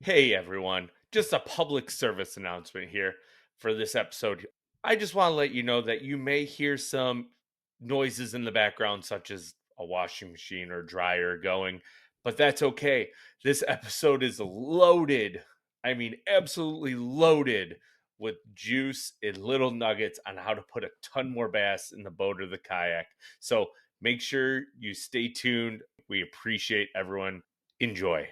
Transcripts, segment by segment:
Hey everyone, just a public service announcement here for this episode. I just want to let you know that you may hear some noises in the background, such as a washing machine or dryer going, but that's okay. This episode is loaded. I mean, absolutely loaded with juice and little nuggets on how to put a ton more bass in the boat or the kayak. So make sure you stay tuned. We appreciate everyone. Enjoy.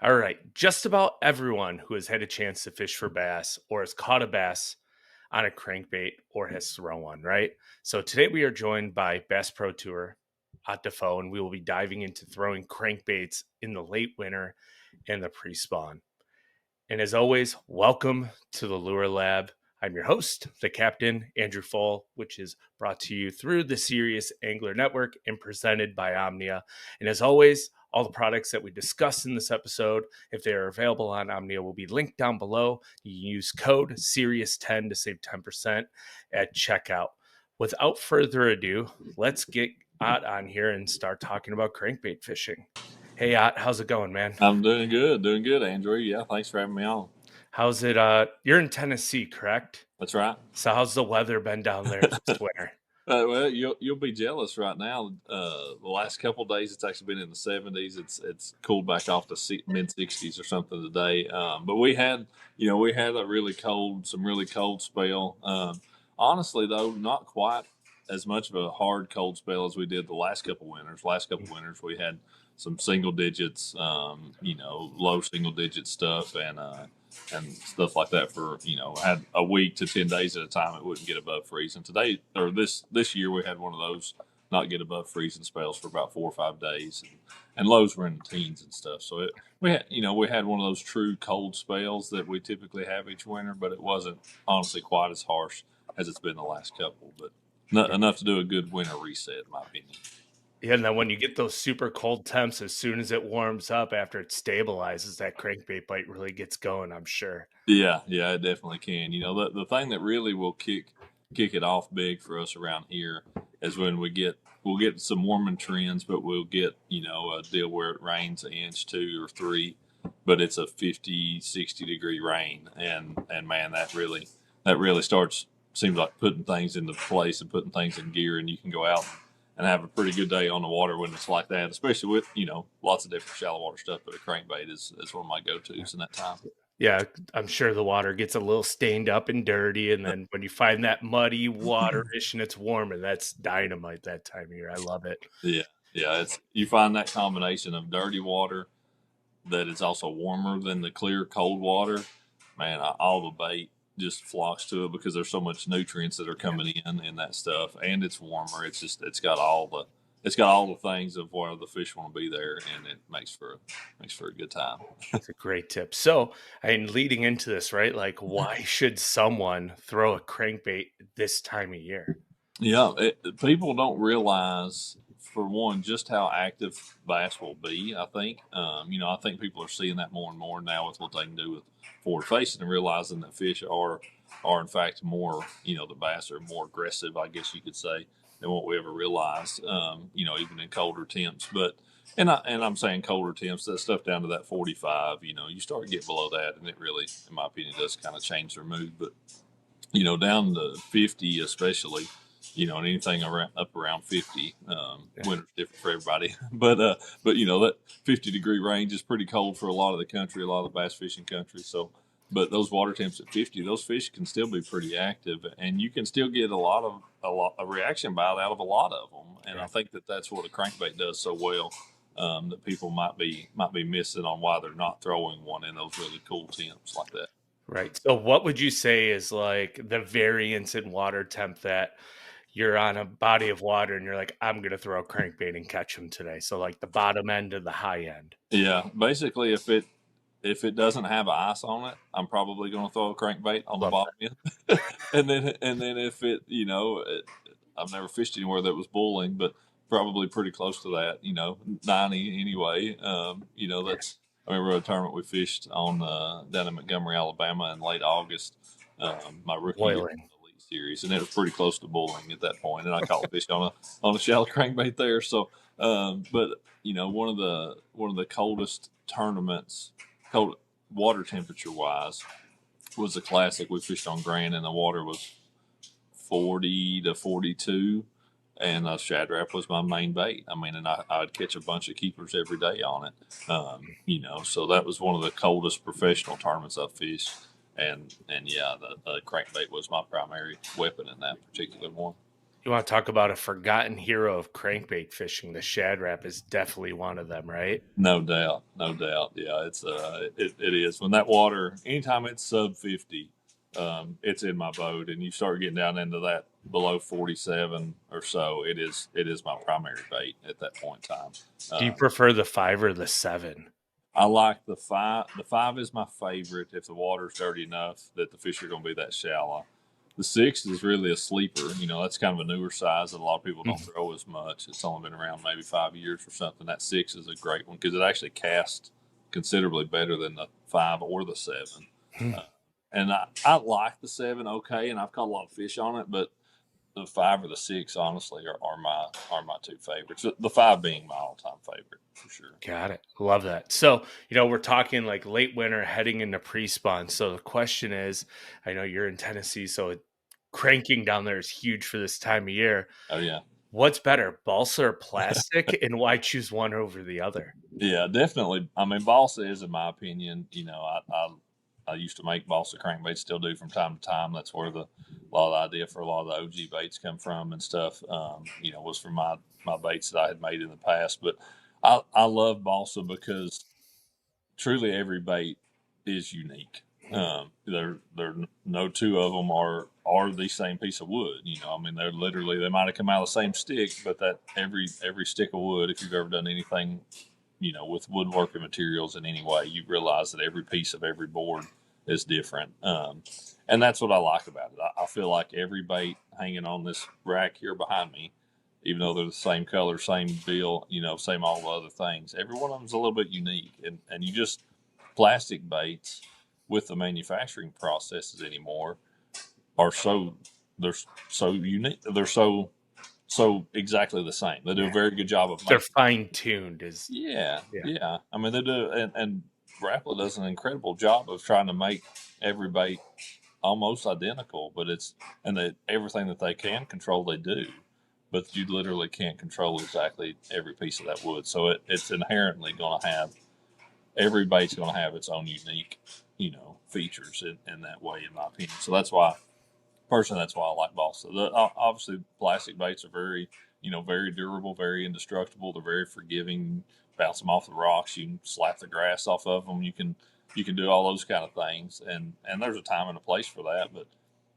All right. Just about everyone who has had a chance to fish for bass or has caught a bass on a crankbait or has thrown one, right? So today we are joined by Bass Pro Tour at the phone. We will be diving into throwing crankbaits in the late winter and the pre-spawn. And as always, welcome to the Lure Lab. I'm your host, the captain, Andrew Fall, which is brought to you through the Serious Angler Network and presented by Omnia. And as always, all the products that we discuss in this episode, if they are available on Omnia, will be linked down below. You can use code SERIOUS10 to save 10% at checkout. Without further ado, let's get Ott on here and start talking about crankbait fishing. Hey, Ott, how's it going, man? I'm doing good, Andrew. Yeah, thanks for having me on. How's it? You're in Tennessee, correct? That's right. So how's the weather been down there this winter? Well, you'll be jealous right now. The last couple of days, it's actually been in the 70s. It's cooled back off to mid 60s or something today. But we had some really cold spell. Honestly, though, not quite as much of a hard cold spell as we did the last couple winters. Last couple winters, we had some single digits, low single digit stuff, and stuff like that for had a week to 10 days at a time. It wouldn't get above freezing. Today or this year we had one of those not get above freezing spells for about 4 or 5 days, and lows were in the teens and stuff. So we had one of those true cold spells that we typically have each winter, but it wasn't honestly quite as harsh as it's been the last couple, but not enough to do a good winter reset in my opinion. Yeah, and then when you get those super cold temps, as soon as it warms up after it stabilizes, that crankbait bite really gets going, I'm sure. Yeah, it definitely can. The thing that really will kick it off big for us around here is when we'll get some warming trends, but we'll get a deal where it rains an inch, 2 or 3, but it's a 50, 60 degree rain, and man, that really starts seems like putting things into place and putting things in gear, and you can go out and have a pretty good day on the water when it's like that, especially with lots of different shallow water stuff. But a crankbait is one of my go tos in that time. Yeah, I'm sure the water gets a little stained up and dirty, and then when you find that muddy waterish and it's warm, and that's dynamite that time of year. I love it. Yeah, yeah. It's you find that combination of dirty water that is also warmer than the clear cold water. Man, all the bait just flocks to it because there's so much nutrients that are coming in that stuff, and it's warmer. It's got all the things of where the fish want to be there, and it makes for a good time. It's a great tip. So, and leading into this, right? Like, why should someone throw a crankbait this time of year? Yeah, people don't realize, for one, just how active bass will be. I think people are seeing that more and more now with what they can do with forward facing and realizing that fish are in fact more, the bass are more aggressive, I guess you could say, than what we ever realized. Even in colder temps, I'm saying colder temps, that stuff down to that 45. You start to get below that, and it really, in my opinion, does kind of change their mood. But down to 50 especially, and anything up around 50. Winter's different for everybody, but that 50-degree range is pretty cold for a lot of the country, a lot of the bass fishing country. So, but those water temps at 50, those fish can still be pretty active, and you can still get a reaction bite out of a lot of them. And I think that's what a crankbait does so well. That people might be missing on why they're not throwing one in those really cool temps like that. Right. So, what would you say is like the variance in water temp that you're on a body of water and you're like, I'm going to throw a crankbait and catch them today? So, like the bottom end to the high end. Yeah, basically, if it doesn't have ice on it, I'm probably going to throw a crankbait on the Love bottom end. And then if I've never fished anywhere that was bulling, but probably pretty close to that. 90 anyway. I remember a tournament we fished on down in Montgomery, Alabama, in late August. my rookie year in Boiling. the Elite Series, and it was pretty close to boiling at that point. And I caught fish on a shallow crankbait there. So, but one of the coldest tournaments, cold water temperature wise, was a classic. We fished on Grand, and the water was 40 to 42, and Shad Rap was my main bait. I mean, and I'd catch a bunch of keepers every day on it. So that was one of the coldest professional tournaments I've fished. And yeah, the crankbait was my primary weapon in that particular one. You want to talk about a forgotten hero of crankbait fishing? The Shad Rap is definitely one of them, right? No doubt, no doubt. Yeah, it is when that water, anytime it's sub 50, it's in my boat, and you start getting down into that below 47 or so. It is my primary bait at that point in time. Do you Um, prefer the 5 or the 7? I like the 5. The 5 is my favorite if the water's dirty enough that the fish are going to be that shallow. The 6 is really a sleeper. That's kind of a newer size that a lot of people don't throw as much. It's only been around maybe 5 years or something. That 6 is a great one because it actually casts considerably better than the 5 or the 7. Uh, and I like the 7 okay, and I've caught a lot of fish on it, but the 5 or the 6 honestly are my two favorites. The 5 being my all time favorite for sure. Got it. Love that. So, we're talking like late winter heading into pre-spawn. So the question is, I know you're in Tennessee, so cranking down there is huge for this time of year. Oh yeah. What's better, balsa or plastic, and why choose one over the other? Yeah, definitely. I mean, Balsa is, in my opinion, I used to make Balsa crankbaits, still do from time to time. That's where a lot of the idea for a lot of the OG baits come from and stuff. Was from my baits that I had made in the past. But I love Balsa because truly every bait is unique. There no two of them are the same piece of wood. I mean, they might have come out of the same stick, but that every stick of wood, if you've ever done anything with woodworking materials in any way, you realize that every piece of every board is different. And that's what I like about it. I feel like every bait hanging on this rack here behind me, even though they're the same color, same bill, same all the other things, every one of them is a little bit unique. And you just, plastic baits with the manufacturing processes anymore are they're so unique. They're so exactly the same. They do a very good job of They're making. fine-tuned. Yeah. I mean, they do, and Rapala does an incredible job of trying to make every bait almost identical. But everything that they can control, they do. But you literally can't control exactly every piece of that wood. So it's inherently going to have, every bait's going to have its own unique, features in that way, in my opinion. So that's why I like balsa. Obviously, plastic baits are very durable, very indestructible. They're very forgiving. Bounce them off the rocks. You can slap the grass off of them. You can do all those kind of things. And there's a time and a place for that. But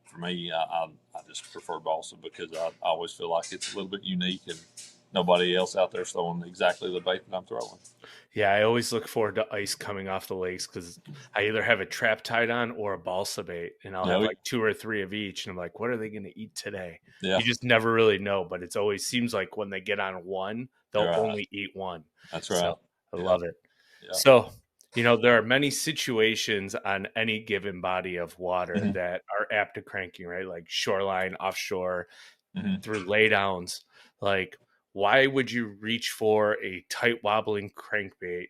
for me, I just prefer balsa because I always feel like it's a little bit unique and nobody else out there throwing exactly the bait that I'm throwing. Yeah, I always look forward to ice coming off the lakes because I either have a trap tied on or a balsa bait, and I'll have Yeah, like 2 or 3 of each. And I'm like, what are they going to eat today? yeah, You just never really know, but it's always seems like when they get on one, they'll right. only eat one. That's So right. I Yeah, love it. yeah. So, there are many situations on any given body of water Mm-hmm. that are apt to cranking, right? Like shoreline, offshore, Mm-hmm. through laydowns. Like, why would you reach for a tight wobbling crankbait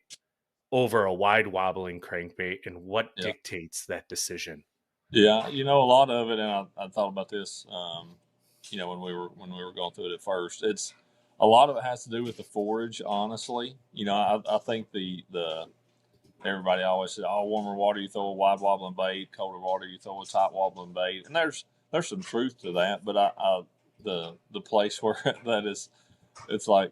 over a wide wobbling crankbait, and what Yeah. dictates that decision? Yeah, a lot of it, and I thought about this, when we were going through it at first. It's a lot of it has to do with the forage. Honestly, I think the everybody always says, "Oh, warmer water you throw a wide wobbling bait, colder water you throw a tight wobbling bait," and there's some truth to that. But the place where that is, it's like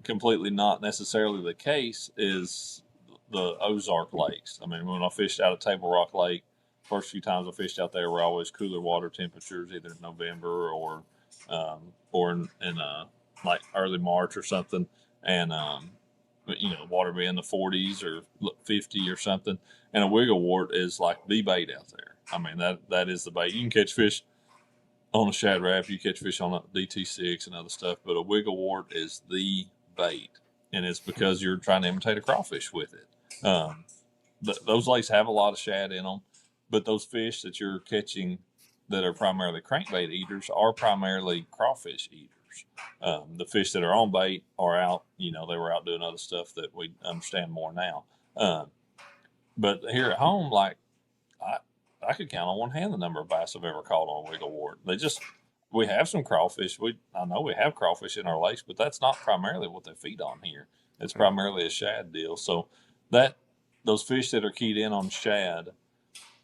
completely not necessarily the case is the Ozark lakes. I mean, when I fished out of Table Rock Lake, first few times I fished out there were always cooler water temperatures, either in November or in like early March or something, and the water be in the 40s or 50 or something. And a wigglewort is like the bait out there. I mean, that is the bait. You can catch fish on a shad rap, you catch fish on a DT6 and other stuff, but a wigglewort is the bait, and it's because you're trying to imitate a crawfish with it. Those lakes have a lot of shad in them, but those fish that you're catching that are primarily crankbait eaters are primarily crawfish eaters. The fish that are on bait are out, they were out doing other stuff that we understand more now. Um, but here at home, like I, I could count on one hand the number of bass I've ever caught on a wiggle wart. We have some crawfish. I know we have crawfish in our lakes, but that's not primarily what they feed on here. It's primarily a shad deal. So that those fish that are keyed in on shad,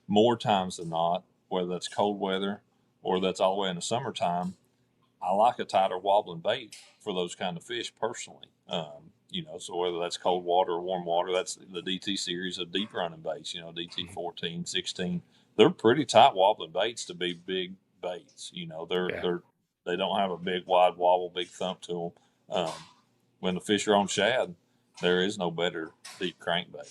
more times than not, whether that's cold weather or that's all the way in the summertime, I like a tighter wobbling bait for those kind of fish personally. So whether that's cold water or warm water, that's the DT series of deep running baits, DT 14, 16. They're pretty tight wobbling baits to be big baits. They don't have a big wide wobble, big thump to them. When the fish are on shad, there is no better deep crankbait.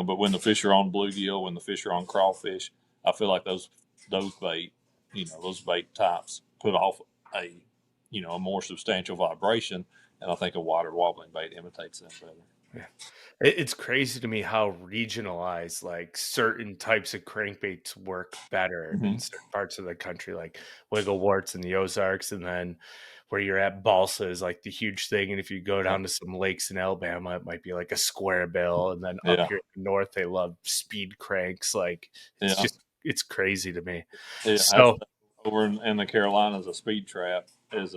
But when the fish are on bluegill, when the fish are on crawfish, I feel like those bait, those bait types put off a more substantial vibration, and I think a wider wobbling bait imitates them better. Yeah. It's crazy to me how regionalized like certain types of crankbaits work better in certain parts of the country, like wiggle warts in the Ozarks, and then where you're at, Balsa is like the huge thing. And if you go down to some lakes in Alabama, it might be like a square bill. And then up Yeah, here in the north, they love speed cranks. Like yeah, it's crazy to me. yeah. That's So over in the Carolinas. A speed trap is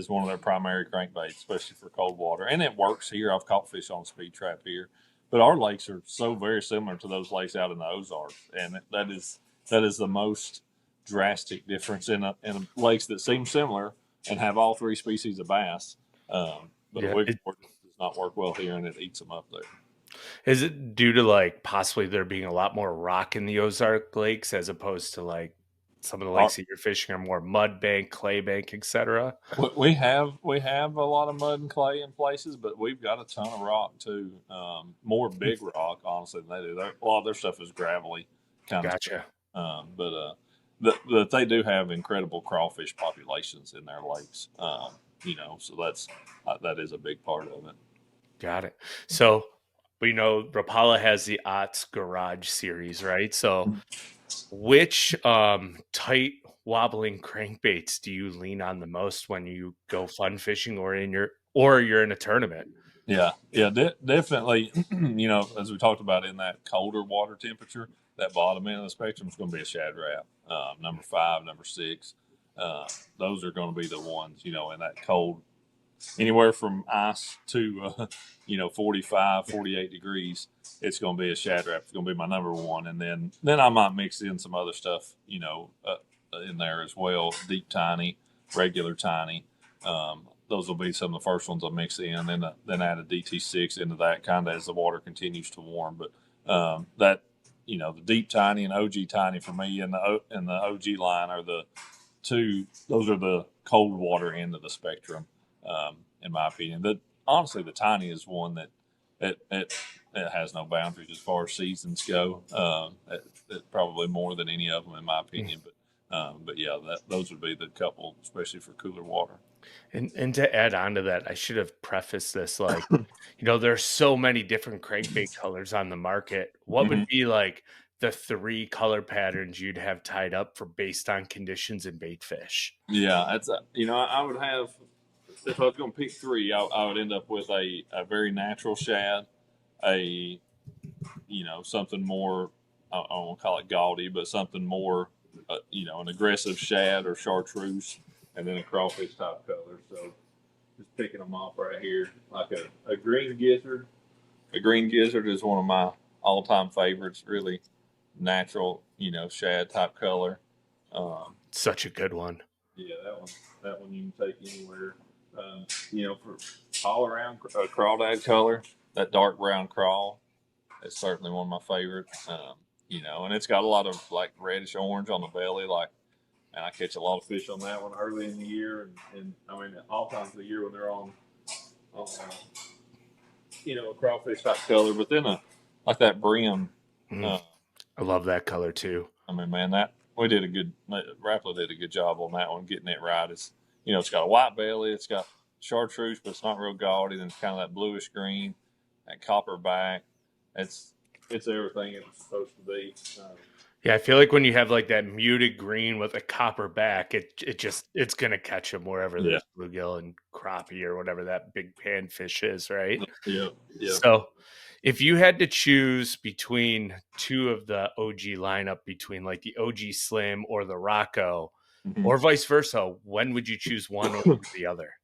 one of their primary crankbaits, especially for cold water, and it works here. I've caught fish on speed trap here, but our lakes are so very similar to those lakes out in the Ozarks, and that is the most drastic difference in lakes that seem similar and have all three species of bass. But a yeah, wiggle does not work well here, and it eats them up there. is it due to like possibly there being a lot more rock in the Ozark lakes as opposed to like some of the Our, lakes that you're fishing are more mud bank, clay bank, etc.? we have a lot of mud and clay in places, but we've got a ton of rock too. More big rock, honestly, than they do. A lot of their stuff is gravelly kind of stuff. Gotcha. But they do have incredible crawfish populations in their lakes. So that is a big part of it. Got it. So we know Rapala has the Otts Garage series, right? So which tight wobbling crankbaits do you lean on the most when you go fun fishing or you're in a tournament? Yeah, definitely. As we talked about in that colder water temperature, that bottom end of the spectrum is going to be a shad wrap. Number 5, number 6, those are going to be the ones. In that cold, anywhere from ice to 45, 48 degrees, it's going to be a shad wrap. It's going to be my number one, and then I might mix in some other stuff, in there as well. Deep tiny, regular tiny. Those will be some of the first ones I'll mix in. Then add a DT6 into that kind of as the water continues to warm. But the deep tiny and OG tiny for me and the OG line are the two. Those are the cold water end of the spectrum, in my opinion. Honestly, the tiny is one that it has no boundaries as far as seasons go. It probably more than any of them, in my opinion. But yeah, those would be the couple, especially for cooler water. And to add on to that, I should have prefaced this like, there's so many different crankbait colors on the market. What would Mm-hmm. be like the 3 color patterns you'd have tied up for based on conditions and bait fish? Yeah, I would have, if I was going to pick 3, I would end up with a very natural shad, a something more, I don't want to call it gaudy, but something more, an aggressive shad or chartreuse, and then a crawfish type color. So just picking them off right here, like a green gizzard. A green gizzard is one of my all-time favorites. Really natural, shad type color. Such a good one. Yeah, that one you can take anywhere. For all around crawdad color, that dark brown crawl is certainly one of my favorites. And it's got a lot of like reddish orange on the belly. And I catch a lot of fish on that one early in the year, and I mean all times of the year when they're on a crawfish type color. But then like that brim. Mm, Uh, I love that color too. I mean, man, that we did a good. Rapala did a good job on that one, getting it right. It's got a white belly, it's got chartreuse, but it's not real gaudy. Then it's kind of that bluish green, that copper back. It's everything it's supposed to be. Yeah, I feel like when you have like that muted green with a copper back, it's gonna catch them wherever Yeah. there's bluegill and crappie or whatever that big panfish is, right? Yeah. Yeah. So, if you had to choose between two of the OG lineup, between like the OG Slim or the Rocco, Mhm. or vice versa, when would you choose one over the other?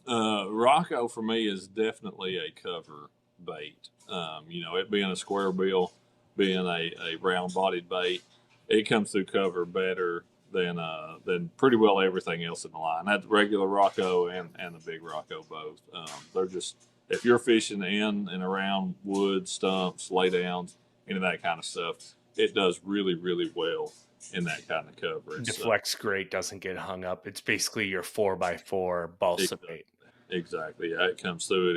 Rocco for me is definitely a cover bait. It being a square bill, being a round bodied bait, it comes through cover better than pretty well everything else in the line. That's regular Rocco and the big Rocco both. They're just, if you're fishing in and around woods, stumps, laydowns, any of that kind of stuff, it does really, really well in that kind of cover. It's Deflects great, doesn't get hung up. It's basically your 4x4 balsa exactly. bait. Exactly. Yeah, it comes through it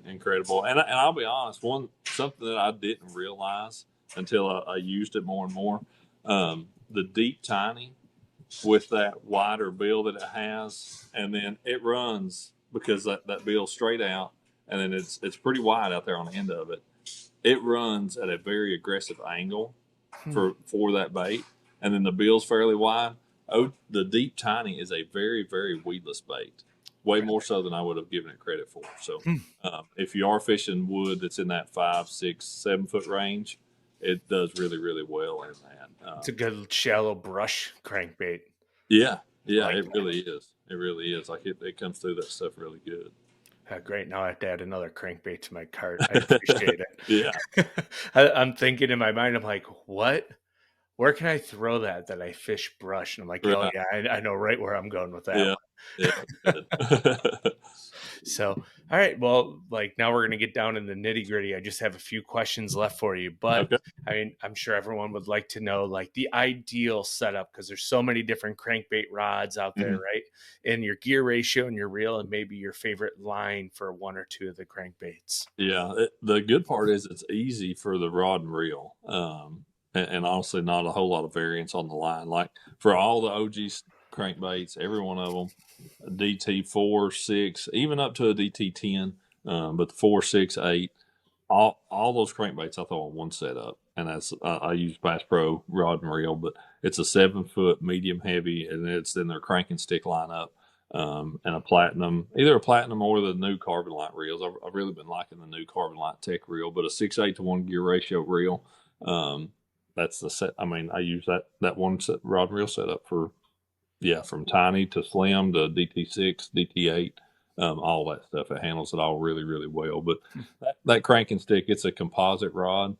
incredible. And I'll be honest, something that I didn't realize until I used it more and more, the deep tiny with that wider bill that it has, and then it runs because that bill's straight out, and then it's pretty wide out there on the end of it. It runs at a very aggressive angle Hmm. for that bait, and then the bill's fairly wide. Oh, the deep tiny is a very very weedless bait, way more so than I would have given it credit for. So, Hmm. if you are fishing wood that's in that 5, 6, 7 foot range, it does really really well in that. It's a good shallow brush crankbait. Yeah, I yeah, like it really is. It really is. Like it comes through that stuff really good. Great. Now I have to add another crankbait to my cart. I appreciate Yeah, it. I'm thinking in my mind, I'm like, what? Where can I throw that I fish brush? And I'm like, oh right. yeah, I know right where I'm going with that Yeah, one. yeah, good. So, all right, well, like now we're gonna get down in the nitty gritty. I just have a few questions left for you, but Okay. I mean, I'm sure everyone would like to know like the ideal setup because there's so many different crankbait rods out there, Mhm. right? And your gear ratio and your reel, and maybe your favorite line for one or two of the crankbaits. Yeah, the good part is it's easy for the rod and reel, and honestly, not a whole lot of variance on the line. Like for all the OG crankbaits, every one of them, DT 4, 6, even up to a DT 10, but the 4, 6, 8, all those crankbaits I throw on one setup, and that's I use Bass Pro rod and reel, but it's a 7 foot medium heavy, and it's in their cranking stick lineup, and a platinum, either a platinum or the new carbon light reels. I've really been liking the new carbon light tech reel, but a 6:8 to 1 gear ratio reel. Um, that's the set. I mean, I use that one set, rod and reel setup for, yeah, from tiny to slim to DT6, DT8, all that stuff. It handles it all really, really well. But that cranking stick, it's a composite rod,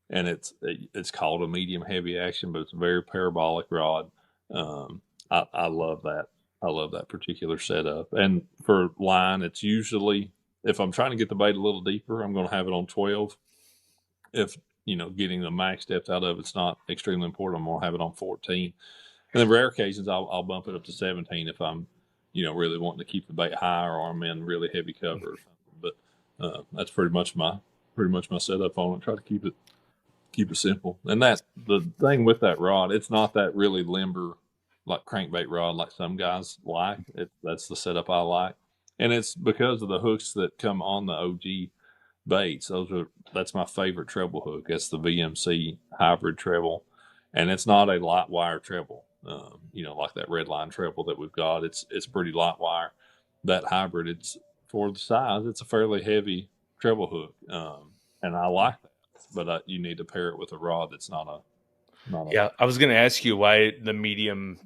and it's called a medium heavy action, but it's a very parabolic rod. I love that. I love that particular setup. And for line, it's usually, if I'm trying to get the bait a little deeper, I'm going to have it on 12. If getting the max depth out of it's not extremely important, I'm going to have it on 14. And then rare occasions, I'll bump it up to 17 if I'm, really wanting to keep the bait high or I'm in really heavy cover or something. But that's pretty much my setup on it. Try to keep it simple. And that the thing with that rod, it's not that really limber like crankbait rod like some guys like. That's the setup I like, and it's because of the hooks that come on the OG baits. That's my favorite treble hook. That's the VMC hybrid treble, and it's not a light wire treble. Like that red line treble that we've got. It's pretty light wire. That hybrid, it's for the size. It's a fairly heavy treble hook, and I like that. But you need to pair it with a rod that's not a Yeah, I was gonna ask you why the medium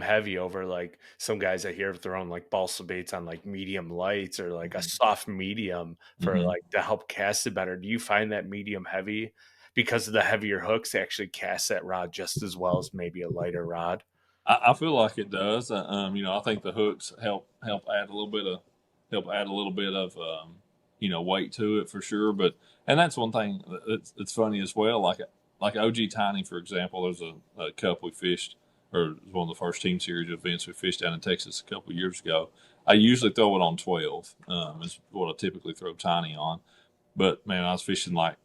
heavy over like some guys I hear throwing like balsa baits on like medium lights or like a Mhm. soft medium for Mhm. like to help cast it better. Do you find that medium heavy because of the heavier hooks actually cast that rod just as well as maybe a lighter rod? I feel like it does. I think the hooks help add a little bit of weight to it for sure. But and that's one thing. It's funny as well. Like OG Tiny, for example. There's a cup we fished, or it was one of the first team series events we fished down in Texas a couple of years ago. I usually throw it on 12. Is what I typically throw Tiny on. But man, I was fishing like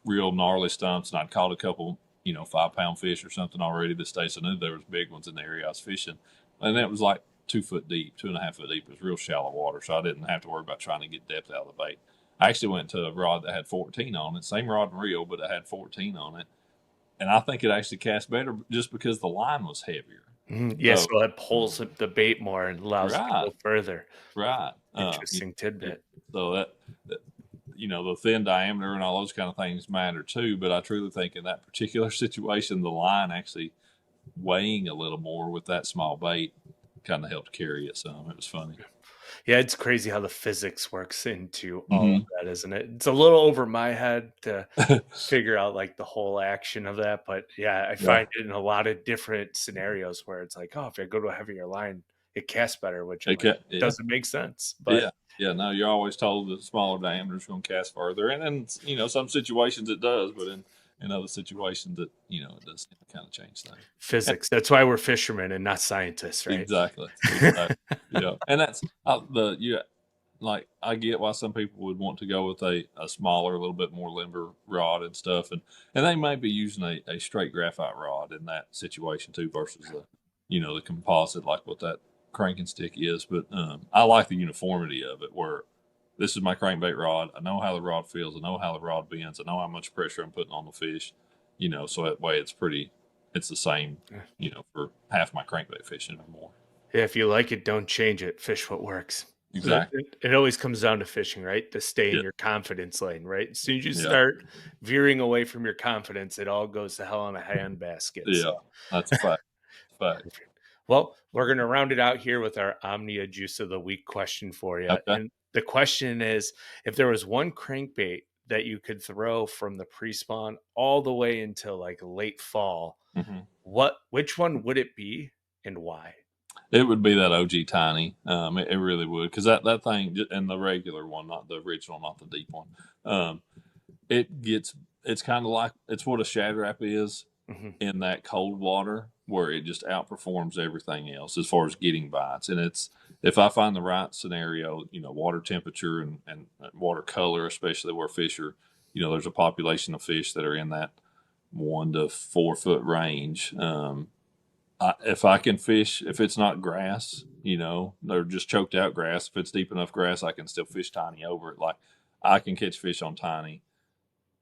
real gnarly stumps, and I'd caught a couple, 5 pound fish or something already this day. So I knew there was big ones in the area I was fishing, and it was like 2 foot deep, 2.5 foot deep. It was real shallow water, so I didn't have to worry about trying to get depth out of the bait. I actually went to a rod that had 14 on it, same rod and reel, but it had 14 on it. and I think it actually cast better just because the line was heavier. Yeah, So so it pulls the bait more and allows it to right, go further. right. Interesting tidbit. So that the thin diameter and all those kind of things matter too. But I truly think in that particular situation, the line actually weighing a little more with that small bait kind of helped carry it some. It was funny. Yeah, it's crazy how the physics works into all of Hmm. that, isn't it? It's a little over my head to figure out like the whole action of that, but yeah, I Yeah. find it in a lot of different scenarios where it's like, oh, if I go to a heavier line, it casts better, which I'm like, Yeah. doesn't make sense. But Yeah. Yeah. No, you're always told that smaller diameter is going to cast further, and some situations it does, but in other situations it does kind of change things. physics. That's why we're fishermen and not scientists, right? Exactly. Exactly. Yeah. And that's like I get why some people would want to go with a smaller, a little bit more limber rod and stuff, and they may be using a straight graphite rod in that situation too versus the composite like what that cranking stick is. But I like the uniformity of it where this is my crankbait rod. I know how the rod feels. I know how the rod bends. I know how much pressure I'm putting on the fish. So that way it's the same. For half my crankbait fishing or more. Yeah, if you like it, don't change it. Fish what works. Exactly. It always comes down to fishing, right? To stay in Yeah. your confidence lane, right? As soon as you Yeah. start veering away from your confidence, it all goes to hell in a handbasket. Yeah. So, That's a fact. Fact. perfect. Well, we're going to round it out here with our Omnia Juice of the Week question for you. Okay. And the question is, if there was one crankbait that you could throw from the pre-spawn all the way until like late fall, Hmm. which one would it be and why? It would be that OG Tiny. It really would because that thing and the regular one, not the original, not the deep one. Um, it's kind of like it's what a Shad Rap is Hmm. in that cold water where it just outperforms everything else as far as getting bites. And it's if I find the right scenario, water temperature and water color, especially where fish are, there's a population of fish that are in that 1 to 4 foot range. If I can fish, if it's not grass, they're just choked out grass. If it's deep enough grass, I can still fish tiny over it. Like I can catch fish on tiny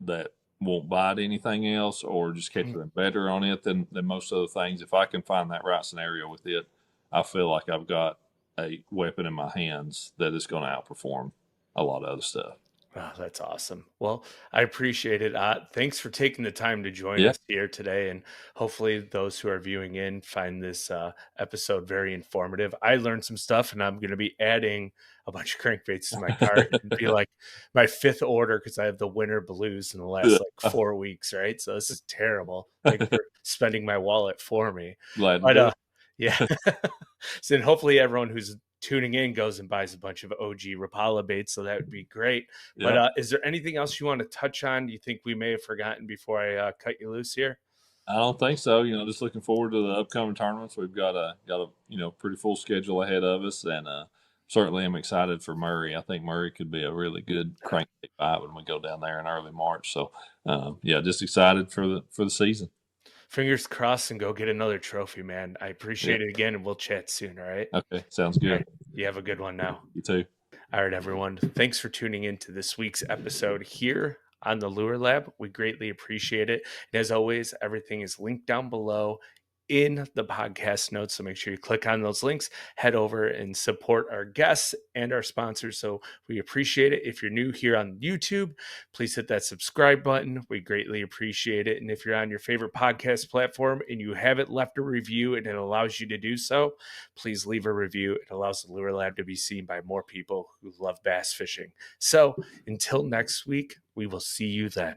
that won't bite anything else, or just catch them better on it than most other things. If I can find that right scenario with it, I feel like I've got a weapon in my hands that is going to outperform a lot of other stuff. Oh, that's awesome. Well, I appreciate it. Thanks for taking the time to join Yeah, us here today. And hopefully, those who are viewing in find this episode very informative. I learned some stuff, and I'm going to be adding a bunch of crankbaits to my cart and be like my fifth order because I have the winter blues in the last like 4 weeks, right? So this is terrible. Thanks for spending my wallet for me. glad to But do yeah. So then hopefully everyone who's tuning in goes and buys a bunch of OG Rapala baits. So that would be great. it. But Yeah. is there anything else you want to touch on? Do you think we may have forgotten before I cut you loose here? I don't think so. Just looking forward to the upcoming tournaments. We've got a pretty full schedule ahead of us, and certainly I'm excited for Murray. I think Murray could be a really good crankbait bite when we go down there in early March. So yeah, just excited for the season. Fingers crossed and go get another trophy, man. I Yeah. appreciate it again, and we'll chat soon. All right. Okay. Sounds All good. right. You have a good one now. You too. All right, everyone. Thanks for tuning in to this week's episode here on the Lure Lab. We greatly appreciate it. And as always, everything is linked down below in the podcast notes. So make sure you click on those links, head over and support our guests and our sponsors. So we appreciate it. If you're new here on YouTube, please hit that subscribe button. We greatly appreciate it. And if you're on your favorite podcast platform and you haven't left a review and it allows you to do so, please leave a review. It allows the Lure Lab to be seen by more people who love bass fishing. So until next week, we will see you then.